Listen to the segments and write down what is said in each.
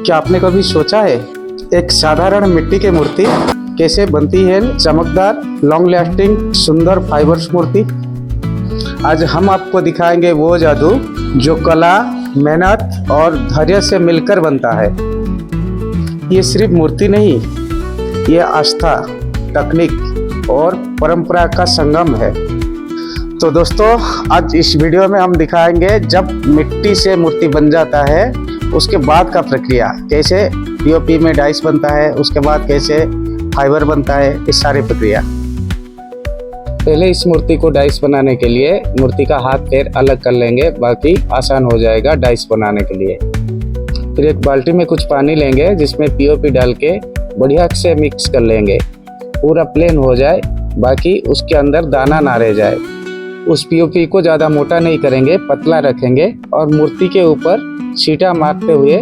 क्या आपने कभी सोचा है एक साधारण मिट्टी की मूर्ति कैसे बनती है चमकदार, लॉन्ग लास्टिंग, सुंदर फाइबर्स मूर्ति। आज हम आपको दिखाएंगे वो जादू जो कला, मेहनत और धैर्य से मिलकर बनता है। ये सिर्फ मूर्ति नहीं, ये आस्था, तकनीक और परंपरा का संगम है। तो दोस्तों, आज इस वीडियो में हम दिखाएंगे जब मिट्टी से मूर्ति बन जाता है उसके बाद का प्रक्रिया, कैसे पीओपी में डाइस बनता है, उसके बाद कैसे फाइबर बनता है, इस सारी प्रक्रिया। पहले इस मूर्ति को डाइस बनाने के लिए मूर्ति का हाथ पैर अलग कर लेंगे, बाकी आसान हो जाएगा डाइस बनाने के लिए। फिर एक बाल्टी में कुछ पानी लेंगे जिसमें पीओपी डाल के बढ़िया से मिक्स कर लेंगे, पूरा प्लेन हो जाए, बाकी उसके अंदर दाना ना रह जाए। उस पीओपी को ज़्यादा मोटा नहीं करेंगे, पतला रखेंगे और मूर्ति के ऊपर छींटा मारते हुए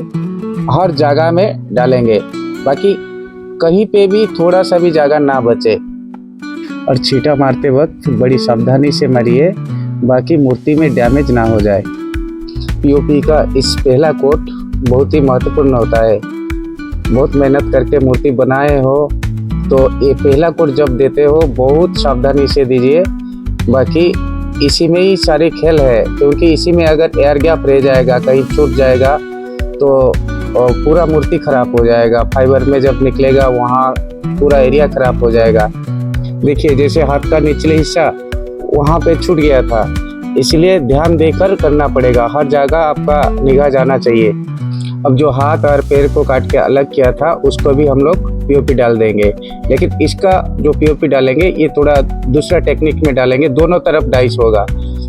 हर जगह में डालेंगे, बाकी कहीं पे भी थोड़ा सा भी जगह ना बचे। और छींटा मारते वक्त बड़ी सावधानी से मारिए, बाकी मूर्ति में डैमेज ना हो जाए। पीओपी का इस पहला कोट बहुत ही महत्वपूर्ण होता है। बहुत मेहनत करके मूर्ति बनाए हो तो ये पहला कोट जब देते हो बहुत सावधानी से दीजिए, बाकी इसी में ही सारे खेल है, क्योंकि इसी में अगर एयर गैप रह जाएगा, कहीं छूट जाएगा तो पूरा मूर्ति खराब हो जाएगा। फाइबर में जब निकलेगा वहाँ पूरा एरिया खराब हो जाएगा। देखिए, जैसे हाथ का निचले हिस्सा वहाँ पे छूट गया था, इसलिए ध्यान देकर करना पड़ेगा, हर जगह आपका निगाह जाना चाहिए। अब जो हाथ और पैर को काट के अलग किया था उसको भी हम लोग पीओपी डाल देंगे, लेकिन इसका जो पीओपी डालेंगे ये थोड़ा दूसरा टेक्निक में डालेंगे। दोनों तरफ डाइस होगा,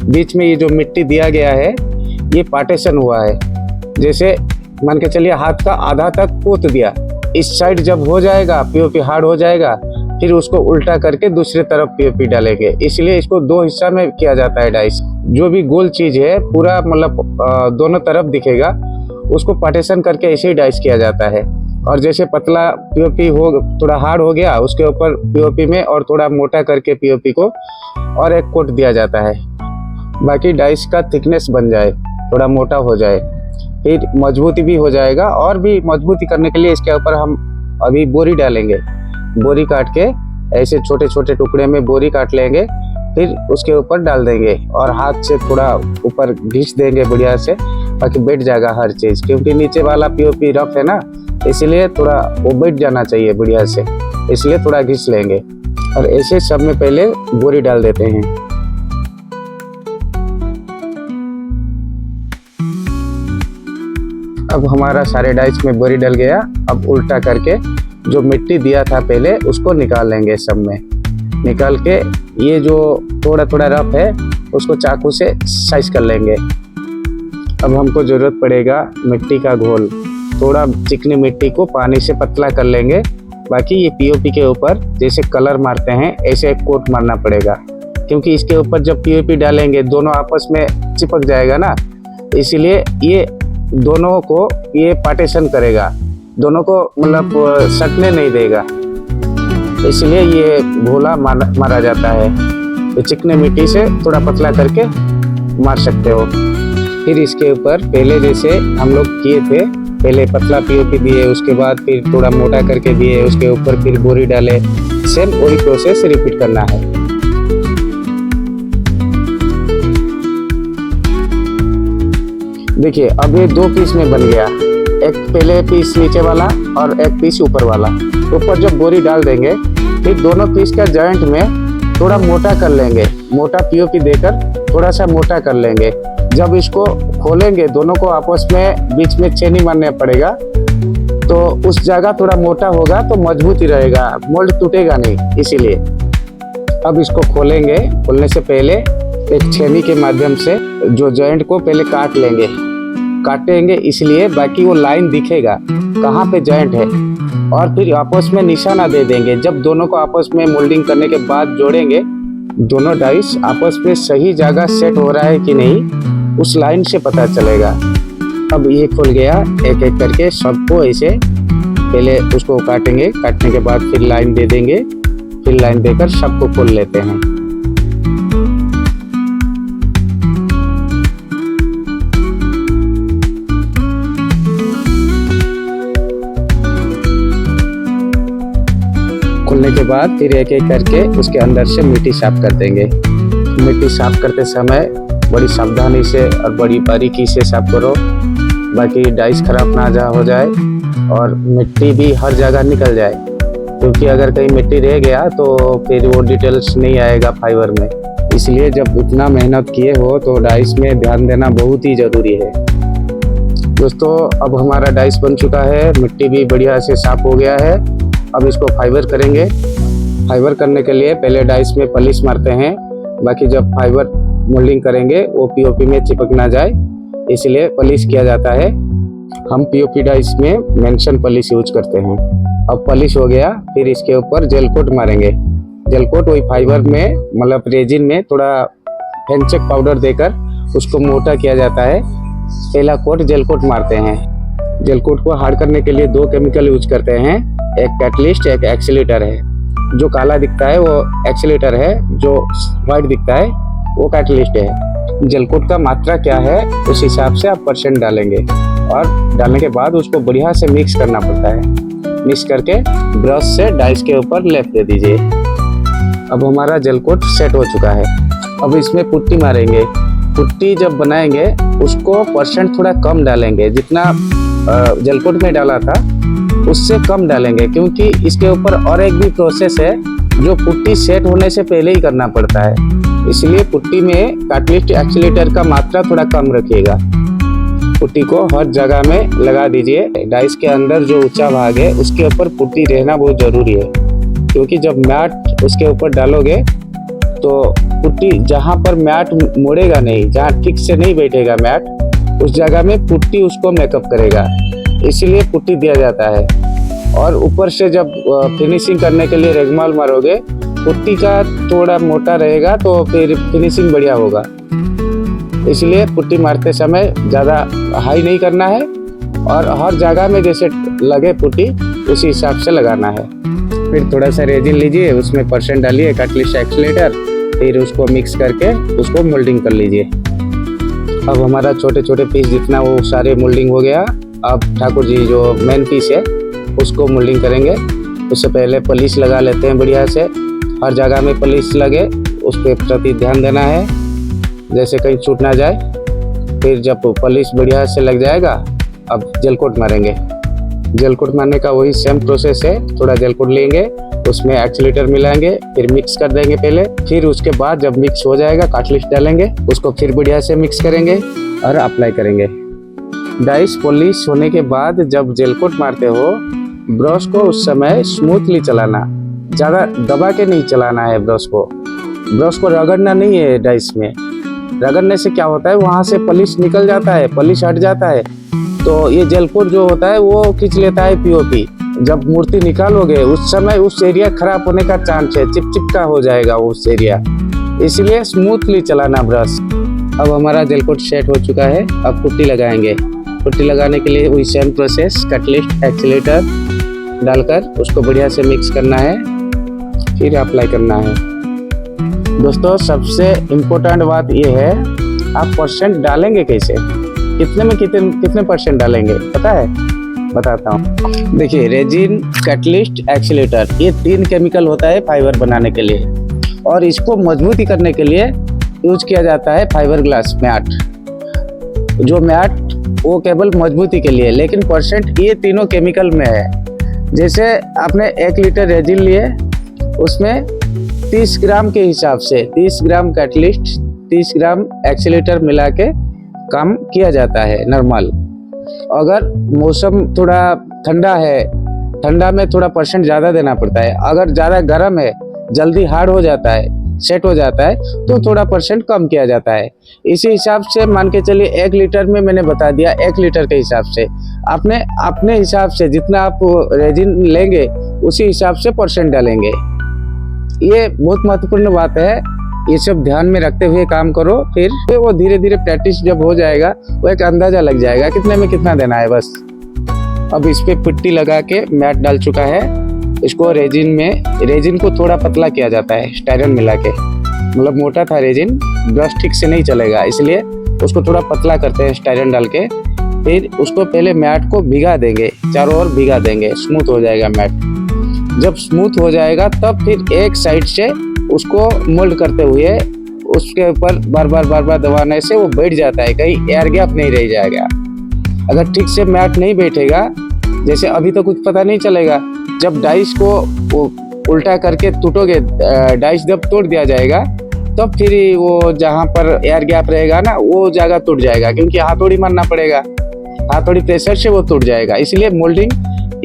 बीच में ये जो मिट्टी दिया गया है ये पार्टीशन हुआ है। जैसे मान के चलिए हाथ का आधा तक पोत दिया, इस साइड जब हो जाएगा पीओपी हार्ड हो जाएगा, फिर उसको उल्टा करके दूसरी तरफ पीओपी डालेंगे। इसलिए इसको दो हिस्सा में किया जाता है डाइस। जो भी गोल चीज है पूरा मतलब दोनों तरफ दिखेगा, उसको पार्टीशन करके ऐसे ही डाइस किया जाता है। और जैसे पतला पीओपी हो थोड़ा हार्ड हो गया, उसके ऊपर पीओपी में और थोड़ा मोटा करके पीओपी को और एक कोट दिया जाता है, बाकी डाइस का थिकनेस बन जाए, थोड़ा मोटा हो जाए, फिर मजबूती भी हो जाएगा। और भी मजबूती करने के लिए इसके ऊपर हम अभी बोरी डालेंगे। बोरी काट के ऐसे छोटे छोटे टुकड़े में बोरी काट लेंगे, फिर उसके ऊपर डाल देंगे और हाथ से थोड़ा ऊपर घिस देंगे बढ़िया से, ताकि बैठ जाएगा हर चीज़, क्योंकि नीचे वाला पीओपी रफ है ना, इसलिए थोड़ा वो बैठ जाना चाहिए बढ़िया से, इसलिए थोड़ा घिस लेंगे। और ऐसे सब में पहले बोरी डाल देते हैं। अब हमारा सारे डाइस में बोरी डल गया। अब उल्टा करके जो मिट्टी दिया था पहले उसको निकाल लेंगे। सब में निकाल के ये जो थोड़ा थोड़ा रफ है उसको चाकू से साइज कर लेंगे। अब हमको ज़रूरत पड़ेगा मिट्टी का घोल। थोड़ा चिकनी मिट्टी को पानी से पतला कर लेंगे, बाकी ये पीओपी के ऊपर जैसे कलर मारते हैं ऐसे एक कोट मारना पड़ेगा, क्योंकि इसके ऊपर जब पीओपी डालेंगे दोनों आपस में चिपक जाएगा ना, इसीलिए ये दोनों को ये पार्टीशन करेगा, दोनों को मतलब सटने नहीं देगा, इसलिए ये घोला मारा जाता है। तो चिकने मिट्टी से थोड़ा पतला करके मार सकते हो। फिर इसके ऊपर पहले जैसे हम लोग किए थे, पहले पतला पीओपी दिए, उसके बाद फिर थोड़ा मोटा करके दिए, उसके ऊपर फिर बोरी डाले, सेम वही प्रोसेस रिपीट करना है। देखिए, अब ये दो पीस में बन गया, एक पहले पीस नीचे वाला और एक पीस ऊपर वाला। ऊपर जब बोरी डाल देंगे, फिर दोनों पीस का जॉइंट में थोड़ा मोटा कर लेंगे, मोटा पीओपी देकर थोड़ा सा मोटा कर लेंगे। जब इसको खोलेंगे दोनों को आपस में बीच में छेनी मारना पड़ेगा, तो उस जगह थोड़ा मोटा होगा तो मजबूत ही रहेगा, मोल्ड टूटेगा नहीं। इसीलिए अब इसको खोलेंगे, खोलने से पहले एक छेनी के माध्यम से जो जॉइंट को पहले काटेंगे, इसलिए बाकी वो लाइन दिखेगा कहाँ पे जॉइंट है, और फिर आपस में निशाना दे देंगे। जब दोनों को आपस में मोल्डिंग करने के बाद जोड़ेंगे, दोनों डाइस आपस में सही जगह सेट हो रहा है कि नहीं, उस लाइन से पता चलेगा। अब ये खुल गया, एक एक करके सबको ऐसे पहले उसको काटेंगे, काटने के बाद फिर लाइन दे देंगे, फिर लाइन देकर सबको खोल लेते हैं। डालने के बाद फिर एक एक करके उसके अंदर से मिट्टी साफ कर देंगे। मिट्टी साफ करते समय बड़ी सावधानी से और बड़ी बारीकी से साफ करो, बाकी डाइस खराब ना हो जाए और मिट्टी भी हर जगह निकल जाए, क्योंकि अगर कहीं मिट्टी रह गया तो फिर वो डिटेल्स नहीं आएगा फाइबर में। इसलिए जब इतना मेहनत किए हो तो डाइस में ध्यान देना बहुत ही ज़रूरी है। दोस्तों अब हमारा डाइस बन चुका है, मिट्टी भी बढ़िया से साफ हो गया है। अब इसको फाइबर करेंगे। फाइबर करने के लिए पहले डाइस में पॉलिश मारते हैं, बाकी जब फाइबर मोल्डिंग करेंगे वो पीओपी में चिपक ना जाए, इसलिए पॉलिश किया जाता है। हम पीओपी डाइस में मेंशन पॉलिश यूज करते हैं। अब पॉलिश हो गया, फिर इसके ऊपर जेल कोट मारेंगे। जेल कोट वही फाइबर में मतलब रेजिन में थोड़ा फेंचक पाउडर देकर उसको मोटा किया जाता है। पहला कोट जेल कोट मारते हैं। जेल कोट को हार्ड करने के लिए 2 केमिकल यूज करते हैं, एक कैटलिस्ट एक एक्सीलेटर है। जो काला दिखता है वो एक्सीलेटर है, जो व्हाइट दिखता है वो कैटलिस्ट है। जेल कोट का मात्रा क्या है उस हिसाब से आप परसेंट डालेंगे और डालने के बाद उसको बढ़िया से मिक्स करना पड़ता है। मिक्स करके ब्रश से डाइस के ऊपर लेप दे दीजिए। अब हमारा जेल कोट सेट हो चुका है। अब इसमें पुट्टी मारेंगे। पुट्टी जब बनाएंगे उसको परसेंट थोड़ा कम डालेंगे, जितना जेल कोट में डाला था उससे कम डालेंगे, क्योंकि इसके ऊपर और एक भी प्रोसेस है जो पुट्टी सेट होने से पहले ही करना पड़ता है। इसलिए पुट्टी में कैटलिस्ट एक्सीलेटर का मात्रा थोड़ा कम रखिएगा। पुट्टी को हर जगह में लगा दीजिए। डाइस के अंदर जो ऊंचा भाग है उसके ऊपर पुट्टी रहना बहुत ज़रूरी है, क्योंकि जब मैट उसके ऊपर डालोगे तो पुट्टी जहाँ पर मैट मुड़ेगा नहीं, जहाँ ठीक से नहीं बैठेगा मैट, उस जगह में पुट्टी उसको मेकअप करेगा, इसीलिए पुट्टी दिया जाता है। और ऊपर से जब फिनिशिंग करने के लिए रेगमाल मारोगे, पुट्टी का थोड़ा मोटा रहेगा तो फिर फिनिशिंग बढ़िया होगा। इसलिए पुट्टी मारते समय ज़्यादा हाई नहीं करना है और हर जगह में जैसे लगे पुट्टी उसी हिसाब से लगाना है। फिर थोड़ा सा रेजिन लीजिए, उसमें परसेंट डालिए कैटलिस्ट एक्सीलेटर, फिर उसको मिक्स करके उसको मोल्डिंग कर लीजिए। अब हमारा छोटे छोटे पीस जितना वो सारे मोल्डिंग हो गया। अब ठाकुर जी जो मेन पीस है उसको मोल्डिंग करेंगे। उससे पहले पॉलिश लगा लेते हैं बढ़िया से, हर जगह में पॉलिश लगे उस पर प्रति ध्यान देना है, जैसे कहीं छूट ना जाए। फिर जब पॉलिश बढ़िया से लग जाएगा अब जेल कोट मारेंगे। जेल कोट मारने का वही सेम प्रोसेस है। थोड़ा जेल कोट लेंगे, उसमें एक्सीलेटर मिलाएंगे, फिर मिक्स कर देंगे पहले, फिर उसके बाद जब मिक्स हो जाएगा कैटलिस्ट डालेंगे, उसको फिर बढ़िया से मिक्स करेंगे और अप्लाई करेंगे। डाइस पॉलिश होने के बाद जब जेल कोट मारते हो, ब्रश को उस समय स्मूथली चलाना, ज़्यादा दबा के नहीं चलाना है ब्रश को। ब्रश को रगड़ना नहीं है डाइस में। रगड़ने से क्या होता है, वहाँ से पॉलिश निकल जाता है, पॉलिश हट जाता है, तो ये जेल कोट जो होता है वो खींच लेता है पीओपी। जब मूर्ति निकालोगे उस समय उस एरिया खराब होने का चांस है, चिपचिपका हो जाएगा उस एरिया, इसलिए स्मूथली चलाना ब्रश। अब हमारा जेल कोट सेट हो चुका है। अब पुट्टी लगाएंगे। पुट्टी लगाने के लिए वही सेम प्रोसेस, कैटलिस्ट एक्सीलेटर डालकर उसको बढ़िया से मिक्स करना है, फिर अप्लाई करना है। दोस्तों सबसे इम्पोर्टेंट बात ये है, आप परसेंट डालेंगे कैसे, कितने में कितने परसेंट डालेंगे पता है? बताता हूँ। देखिए रेजिन, कैटलिस्ट, एक्सीलेटर, ये 3 केमिकल होता है फाइबर बनाने के लिए, और इसको मजबूती करने के लिए यूज किया जाता है फाइबर ग्लास मैट। जो मैट वो केवल मजबूती के लिए, लेकिन परसेंट ये तीनों केमिकल में है। जैसे आपने 1 लीटर रेजिन लिए, उसमें 30 ग्राम के हिसाब से 30 ग्राम कैटलिस्ट, 30 ग्राम एक्सीलेटर मिला के काम किया जाता है नॉर्मल। अगर मौसम थोड़ा ठंडा है, ठंडा में थोड़ा परसेंट ज़्यादा देना पड़ता है। अगर ज़्यादा गर्म है, जल्दी हार्ड हो जाता है, सेट हो जाता है, तो थोड़ा परसेंट कम किया जाता है। इसी हिसाब से मान के चलिए 1 लीटर में मैंने बता दिया, 1 लीटर के हिसाब से आपने अपने हिसाब से जितना आप रेजिन लेंगे उसी हिसाब से परसेंट डालेंगे। ये बहुत महत्वपूर्ण बात है, ये सब ध्यान में रखते हुए काम करो। फिर वो धीरे धीरे प्रैक्टिस जब हो जाएगा वो एक अंदाजा लग जाएगा कितने में कितना देना है बस। अब इस पे पुट्टी लगा के मैट डाल चुका है। इसको रेजिन को थोड़ा पतला किया जाता है स्टायरन मिला के, मतलब मोटा था रेजिन, ब्रश ठीक से नहीं चलेगा, इसलिए उसको थोड़ा पतला करते हैं स्टायरन डाल के। फिर उसको पहले मैट को भिगा देंगे, चारों ओर भिगा देंगे, स्मूथ हो जाएगा मैट। जब स्मूथ हो जाएगा तब फिर एक साइड से उसको मोल्ड करते हुए उसके ऊपर बार बार दबाने से वो बैठ जाता है, कहीं एयर गैप नहीं रह जाएगा। अगर ठीक से मैट नहीं बैठेगा, जैसे अभी तो कुछ पता नहीं चलेगा, जब डाइस को उल्टा करके टूटोगे, डाइस जब तोड़ दिया जाएगा तब फिर वो जहाँ पर एयर गैप रहेगा ना वो जगह टूट जाएगा, क्योंकि हाथोड़ी मारना पड़ेगा, हाथोड़ी प्रेशर से वो टूट जाएगा। इसलिए मोल्डिंग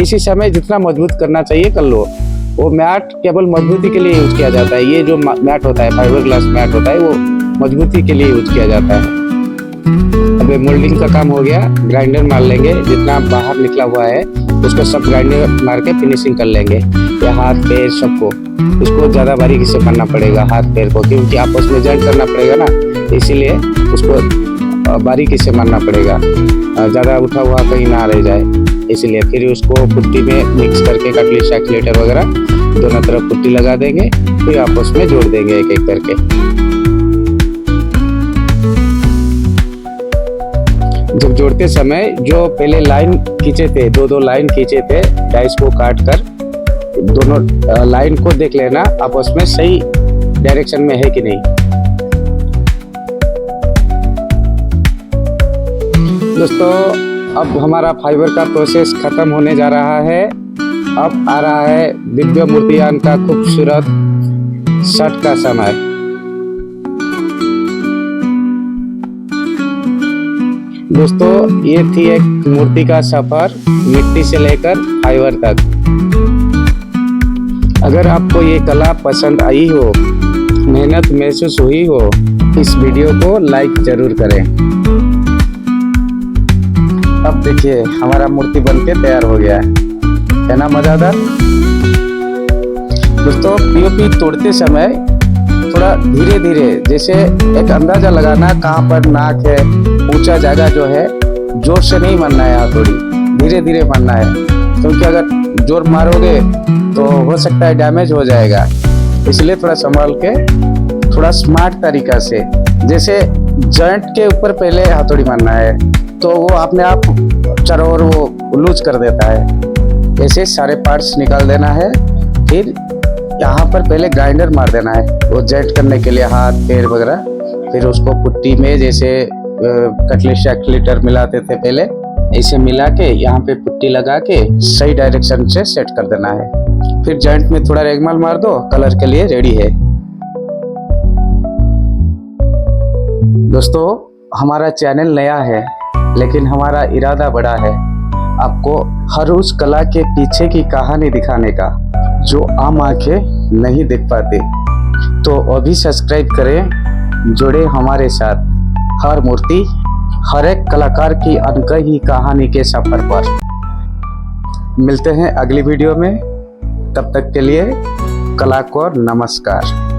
इसी समय जितना मजबूत करना चाहिए कर लो। वो मैट केवल मजबूती के लिए यूज किया जाता है। ये जो मैट होता है, फाइबर ग्लास मैट होता है, वो मजबूती के लिए यूज किया जाता है। अब मोल्डिंग का काम हो गया, ग्राइंडर मार लेंगे, जितना बाहर निकला हुआ है उसको सब ग्राइंडर मार के फिनिशिंग कर लेंगे। या हाथ पैर सबको, उसको ज़्यादा बारीकी से करना पड़ेगा हाथ पैर को, क्योंकि आपस में जॉइंट करना पड़ेगा ना, इसीलिए उसको बारीकी से मारना पड़ेगा, ज़्यादा उठा हुआ कहीं ना रह जाए। इसलिए फिर उसको पुट्टी में मिक्स करके कटलिस्ट एक्सीलेटर वगैरह दोनों तरफ पुट्टी लगा देंगे, फिर आपस में जोड़ देंगे एक एक करके। जब जोड़ते समय जो पहले लाइन खींचे थे, दो लाइन खींचे थे डाइस को काट कर, दोनों लाइन को देख लेना आपस में सही डायरेक्शन में है कि नहीं। दोस्तों, अब हमारा फाइबर का प्रोसेस खत्म होने जा रहा है। अब आ रहा है दिव्य मूर्तियान का खूबसूरत शट का समय। दोस्तों, ये थी एक मूर्ति का सफर, मिट्टी से लेकर फाइबर तक। अगर आपको ये कला पसंद आई हो, मेहनत महसूस हुई हो, इस वीडियो को लाइक जरूर करें। अब देखिए हमारा मूर्ति बनके तैयार हो गया है ना मज़ेदार। दोस्तों, पीओपी तोड़ते समय थोड़ा धीरे धीरे, जैसे एक अंदाजा लगाना कहाँ पर नाक है, ऊंचा जगह जो है, जोर से नहीं मारना है, हथौड़ी धीरे धीरे मारना है, क्योंकि अगर जोर मारोगे तो हो सकता है डैमेज हो जाएगा। इसलिए थोड़ा संभाल के, थोड़ा स्मार्ट तरीका से, जैसे जॉइंट के ऊपर पहले हथौड़ी मारना है तो वो अपने आप चारों ओर वो लूज कर देता है। ऐसे सारे पार्ट्स निकाल देना है। फिर यहाँ पर पहले ग्राइंडर मार देना है वो जॉइंट करने के लिए, हाथ पैर वगैरह। फिर उसको पुट्टी में जैसे कटलिस्ट एक्सीलेटर मिलाते थे पहले, ऐसे मिला के यहाँ पे पुट्टी लगा के सही डायरेक्शन से सेट कर देना है। फिर जॉइंट में थोड़ा रेगमाल मार दो, कलर के लिए रेडी है। दोस्तों, हमारा चैनल नया है लेकिन हमारा इरादा बड़ा है, आपको हर उस कला के पीछे की कहानी दिखाने का जो आम आंखें नहीं देख पाते। तो अभी सब्सक्राइब करें, जुड़े हमारे साथ हर मूर्ति, हर एक कलाकार की अनकही कहानी के सफर पर। मिलते हैं अगली वीडियो में, तब तक के लिए कला को नमस्कार।